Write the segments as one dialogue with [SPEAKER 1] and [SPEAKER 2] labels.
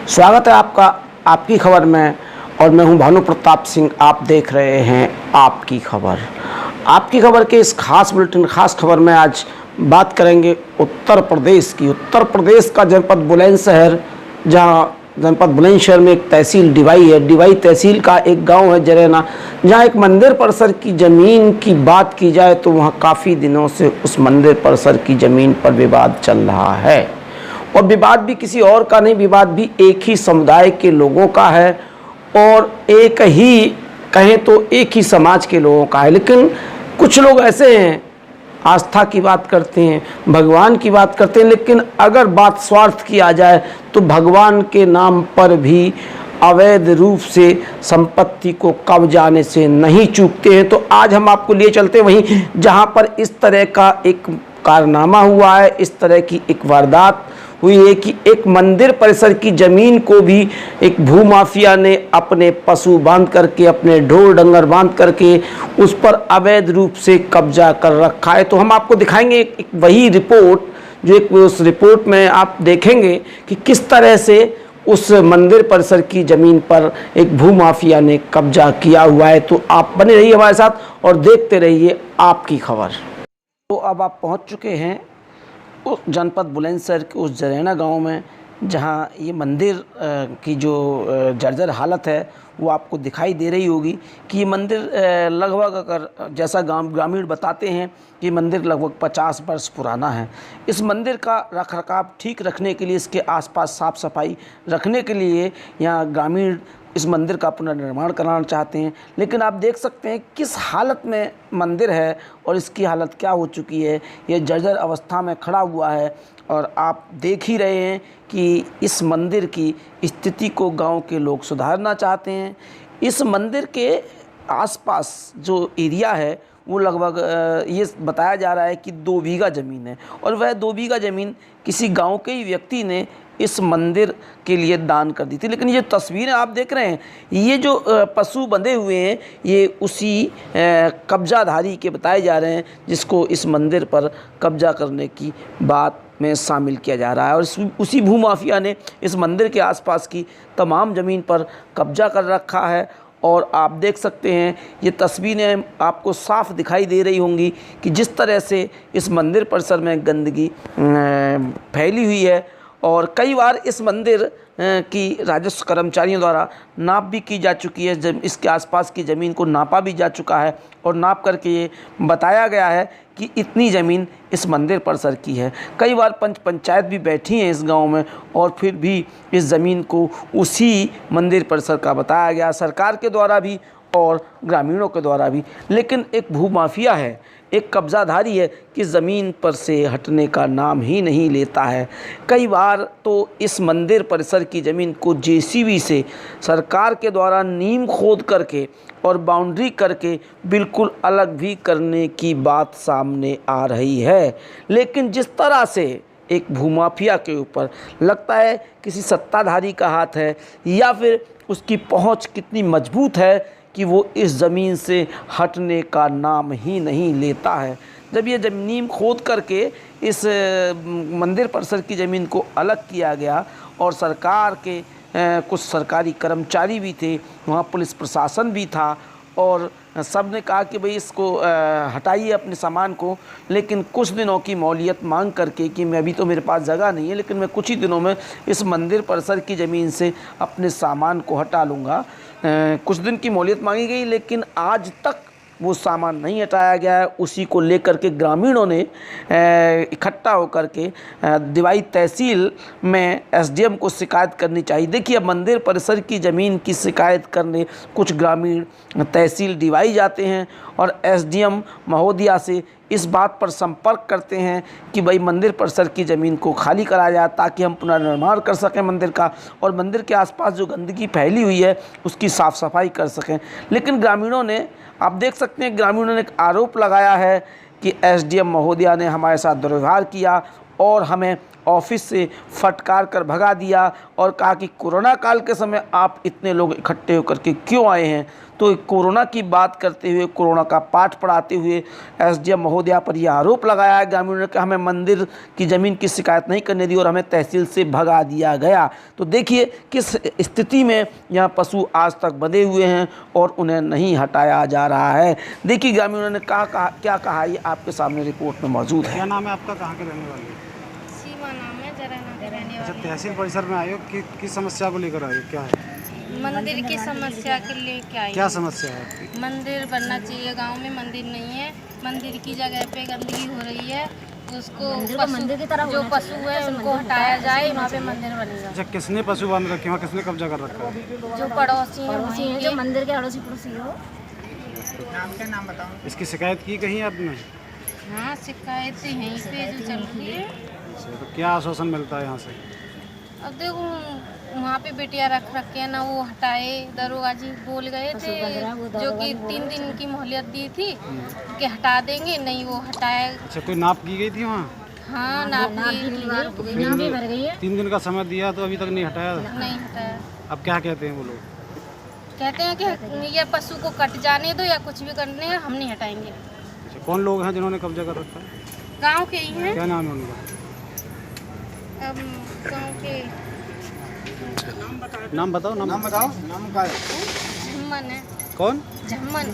[SPEAKER 1] स्वागत है आपका आपकी खबर में। और मैं हूं भानु प्रताप सिंह। आप देख रहे हैं आपकी खबर। आपकी खबर के इस खास बुलेटिन खास खबर में आज बात करेंगे उत्तर प्रदेश की। उत्तर प्रदेश का जनपद बुलंदशहर, जहां जनपद बुलंदशहर में एक तहसील डिवाई है। डिवाई तहसील का एक गांव है जरेना, जहां एक मंदिर परिसर की ज़मीन की बात की जाए तो वहां काफ़ी दिनों से उस मंदिर परिसर की ज़मीन पर विवाद चल रहा है। और विवाद भी किसी और का नहीं, विवाद भी एक ही समुदाय के लोगों का है और एक ही कहें तो एक ही समाज के लोगों का है। लेकिन कुछ लोग ऐसे हैं, आस्था की बात करते हैं, भगवान की बात करते हैं, लेकिन अगर बात स्वार्थ की आ जाए तो भगवान के नाम पर भी अवैध रूप से संपत्ति को कब्जाने से नहीं चूकते हैं। तो आज हम आपको लिए चलते हैं वहीं जहां पर इस तरह का एक कारनामा हुआ है, इस तरह की एक वारदात हुई है कि एक मंदिर परिसर की ज़मीन को भी एक भूमाफिया ने अपने पशु बांध करके, अपने ढोर डंगर बांध करके उस पर अवैध रूप से कब्जा कर रखा है। तो हम आपको दिखाएंगे एक वही रिपोर्ट, जो एक उस रिपोर्ट में आप देखेंगे कि किस तरह से उस मंदिर परिसर की ज़मीन पर एक भूमाफिया ने कब्जा किया हुआ है। तो आप बने रहिए हमारे साथ और देखते रहिए आपकी खबर। तो अब आप पहुंच चुके हैं उस जनपद बुलंदशहर के उस जरेना गांव में, जहां ये मंदिर की जो जर्जर हालत है वो आपको दिखाई दे रही होगी कि ये मंदिर लगभग, अगर जैसा ग्रामीण बताते हैं कि मंदिर लगभग 50 वर्ष पुराना है। इस मंदिर का रखरखाव ठीक रखने के लिए, इसके आसपास साफ़ सफाई रखने के लिए यहाँ ग्रामीण इस मंदिर का पुनर्निर्माण कराना चाहते हैं। लेकिन आप देख सकते हैं किस हालत में मंदिर है और इसकी हालत क्या हो चुकी है। ये जर्जर अवस्था में खड़ा हुआ है और आप देख ही रहे हैं कि इस मंदिर की स्थिति को गांव के लोग सुधारना चाहते हैं। इस मंदिर के आसपास जो एरिया है वो लगभग ये बताया जा रहा है कि 2 बीघा ज़मीन है और वह 2 बीघा ज़मीन किसी गांव के ही व्यक्ति ने इस मंदिर के लिए दान कर दी थी। लेकिन ये तस्वीरें आप देख रहे हैं, ये जो पशु बंधे हुए हैं ये उसी कब्जाधारी के बताए जा रहे हैं जिसको इस मंदिर पर कब्जा करने की बात में शामिल किया जा रहा है। और उसी भूमाफिया ने इस मंदिर के आसपास की तमाम ज़मीन पर कब्जा कर रखा है। और आप देख सकते हैं ये तस्वीरें आपको साफ दिखाई दे रही होंगी कि जिस तरह से इस मंदिर परिसर में गंदगी फैली हुई है। और कई बार इस मंदिर की राजस्व कर्मचारियों द्वारा नाप भी की जा चुकी है, जब इसके आसपास की ज़मीन को नापा भी जा चुका है और नाप करके ये बताया गया है कि इतनी ज़मीन इस मंदिर परिसर की है। कई बार पंचायत भी बैठी है इस गांव में और फिर भी इस ज़मीन को उसी मंदिर परिसर का बताया गया, सरकार के द्वारा भी और ग्रामीणों के द्वारा भी। लेकिन एक भूमाफिया है, एक कब्ज़ाधारी है कि ज़मीन पर से हटने का नाम ही नहीं लेता है। कई बार तो इस मंदिर परिसर की ज़मीन को जेसीबी से सरकार के द्वारा नीम खोद करके और बाउंड्री करके बिल्कुल अलग भी करने की बात सामने आ रही है। लेकिन जिस तरह से एक भूमाफिया के ऊपर लगता है किसी सत्ताधारी का हाथ है या फिर उसकी पहुंच कितनी मजबूत है कि वो इस ज़मीन से हटने का नाम ही नहीं लेता है। जब ये नीम खोद करके इस मंदिर परिसर की ज़मीन को अलग किया गया और सरकार के कुछ सरकारी कर्मचारी भी थे, वहाँ पुलिस प्रशासन भी था और सब ने कहा कि भाई इसको हटाइए अपने सामान को। लेकिन कुछ दिनों की मोहलियत मांग करके कि मैं अभी तो मेरे पास जगह नहीं है, लेकिन मैं कुछ ही दिनों में इस मंदिर परिसर की ज़मीन से अपने सामान को हटा लूँगा। कुछ दिन की मोहलियत मांगी गई, लेकिन आज तक वो सामान नहीं हटाया गया है। उसी को लेकर के ग्रामीणों ने इकट्ठा होकर के डिवाई तहसील में एसडीएम को शिकायत करनी चाहिए। देखिए, मंदिर परिसर की ज़मीन की शिकायत करने कुछ ग्रामीण तहसील डिवाई जाते हैं और एसडीएम महोदया से इस बात पर संपर्क करते हैं कि भाई मंदिर परिसर की ज़मीन को खाली कराया जाए ताकि हम पुनर्निर्माण कर सकें मंदिर का और मंदिर के आसपास जो गंदगी फैली हुई है उसकी साफ़ सफाई कर सकें। लेकिन ग्रामीणों ने, आप देख सकते हैं, ग्रामीणों ने एक आरोप लगाया है कि एसडीएम महोदया ने हमारे साथ दुर्व्यवहार किया और हमें ऑफिस से फटकार कर भगा दिया और कहा कि कोरोना काल के समय आप इतने लोग इकट्ठे होकर के क्यों आए हैं। तो कोरोना की बात करते हुए, कोरोना का पाठ पढ़ाते हुए एसडीएम महोदया पर यह आरोप लगाया है ग्रामीणों ने कि हमें मंदिर की ज़मीन की शिकायत नहीं करने दी और हमें तहसील से भगा दिया गया। तो देखिए किस स्थिति में यहाँ पशु आज तक बंधे हुए हैं और उन्हें नहीं हटाया जा रहा है। देखिए ग्रामीणों ने क्या कहा, ये आपके सामने रिपोर्ट में मौजूद है।
[SPEAKER 2] क्या नाम है आपका, कहाँ के रहने वाले हो?
[SPEAKER 3] सीमा नाम है, जराना के रहने
[SPEAKER 2] अच्छा,
[SPEAKER 3] वाली।
[SPEAKER 2] तहसील परिसर में आए हो, किस समस्या को लेकर आए हो, क्या है?
[SPEAKER 3] मंदिर की समस्या के लिए क्या है?
[SPEAKER 2] क्या समस्या है आपकी?
[SPEAKER 3] मंदिर बनना चाहिए, गांव में मंदिर नहीं है। मंदिर की जगह पे गंदगी हो रही है, उसको मंदिर की तरह जो पशु है उनको हटाया जाए, वहाँ पे मंदिर बनेगा।
[SPEAKER 2] अच्छा, किसने पशु बांध रखे, वहाँ किसने कब्जा कर रखा है?
[SPEAKER 3] जो पड़ोसी हैं
[SPEAKER 4] जो मंदिर के अड़ोसी पड़ोसी हो।
[SPEAKER 2] नाम बताओ। इसकी शिकायत की कहीं आपने?
[SPEAKER 3] हाँ, शिकायतें यहीं पे जो चल रही है।
[SPEAKER 2] अच्छा, तो क्या आश्वासन मिलता है यहाँ से?
[SPEAKER 3] अब देखो वहाँ पे बेटियाँ रख के ना वो हटाए, दरोगा जी बोल गए थे जो कि 3 दिन की मोहलत दी थी कि हटा देंगे, नहीं वो हटाया।
[SPEAKER 2] अच्छा, कोई नाप की गई थी वहाँ?
[SPEAKER 3] हाँ, नाप
[SPEAKER 4] भी भर गई है।
[SPEAKER 2] 3 दिन का समय दिया तो अभी तक नहीं हटाया?
[SPEAKER 3] नहीं हटाया।
[SPEAKER 2] अब क्या कहते हैं वो लोग?
[SPEAKER 3] कहते हैं कि ये पशु को कट जाने दो या कुछ भी करने हैं, हम नहीं हटाएंगे।
[SPEAKER 2] अच्छा, कौन लोग हैं जिन्होंने कब्जा कर रखा है?
[SPEAKER 3] गांव के ही हैं।
[SPEAKER 2] क्या नाम है उनका?
[SPEAKER 3] गांव के
[SPEAKER 2] नाम बताओ। नाम बताओ। नाम का
[SPEAKER 3] झम्मन है।
[SPEAKER 2] कौन?
[SPEAKER 3] झम्मन।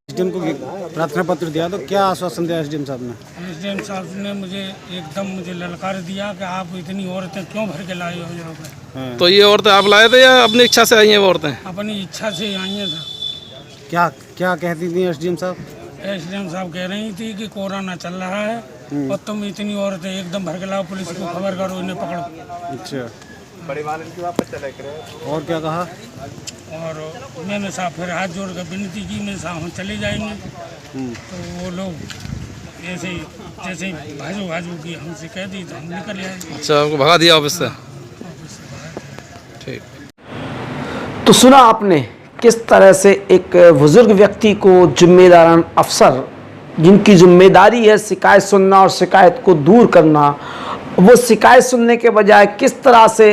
[SPEAKER 2] एसडीएम को प्रार्थना पत्र दिया तो क्या आश्वासन दिया एसडीएम साहब ने?
[SPEAKER 5] एसडीएम साहब ने मुझे ललकार दिया कि आप इतनी औरतें क्यों भर के लाए हो यहाँ पे।
[SPEAKER 6] तो ये औरतें आप लाए थे या अपनी इच्छा से आई हैं वो औरतें?
[SPEAKER 5] अपनी इच्छा से आई हैं सर।
[SPEAKER 2] क्या क्या कहती थी एसडीएम साहब?
[SPEAKER 5] एसडीएम साहब कह रही थी कि कोरोना चल रहा है और तुम इतनी औरतें एकदम भर के लाओ, पुलिस को खबर करो, इन्हें पकड़ो।
[SPEAKER 2] अच्छा, और क्या कहा?
[SPEAKER 5] और मैंने साहब फिर हाथ जोड़ कर विनती की, मैं साहब हम चले जाएंगे। तो वो लोग ऐसे ही जैसे भाजू की हमसे कह दी तो हम निकल आए।
[SPEAKER 6] अच्छा, आपको भगा दिया ऑफिस से? ठीक।
[SPEAKER 1] तो सुना आपने किस तरह से एक बुजुर्ग व्यक्ति को जिम्मेदारान अफसर, जिनकी जिम्मेदारी है शिकायत सुनना और शिकायत को दूर करना, वो शिकायत सुनने के बजाय किस तरह से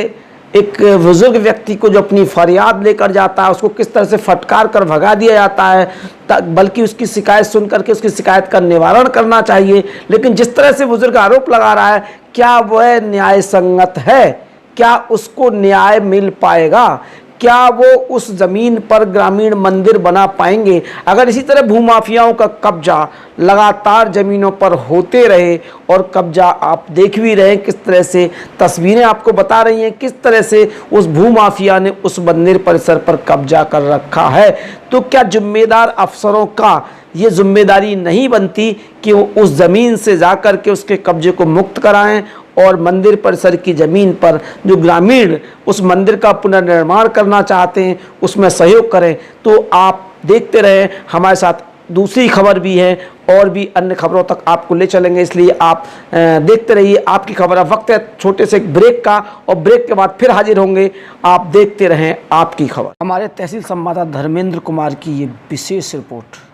[SPEAKER 1] एक बुजुर्ग व्यक्ति को जो अपनी फरियाद लेकर जाता है उसको किस तरह से फटकार कर भगा दिया जाता है, बल्कि उसकी शिकायत सुन करके उसकी शिकायत का निवारण करना चाहिए। लेकिन जिस तरह से बुजुर्ग आरोप लगा रहा है, क्या वह न्याय संगत है? क्या उसको न्याय मिल पाएगा? क्या वो उस ज़मीन पर ग्रामीण मंदिर बना पाएंगे? अगर इसी तरह भूमाफियाओं का कब्जा लगातार ज़मीनों पर होते रहे, और कब्जा आप देख भी रहे हैं किस तरह से तस्वीरें आपको बता रही हैं किस तरह से उस भूमाफिया ने उस मंदिर परिसर पर कब्जा कर रखा है, तो क्या जिम्मेदार अफसरों का ये जिम्मेदारी नहीं बनती कि वो उस ज़मीन से जाकर के उसके कब्जे को मुक्त कराएं और मंदिर परिसर की ज़मीन पर जो ग्रामीण उस मंदिर का पुनर्निर्माण करना चाहते हैं उसमें सहयोग करें? तो आप देखते रहें, हमारे साथ दूसरी खबर भी है और भी अन्य खबरों तक आपको ले चलेंगे, इसलिए आप देखते रहिए आपकी खबर। अब वक्त है छोटे से एक ब्रेक का, और ब्रेक के बाद फिर हाजिर होंगे। आप देखते रहें आपकी खबर। हमारे तहसील संवाददाता धर्मेंद्र कुमार की ये विशेष रिपोर्ट।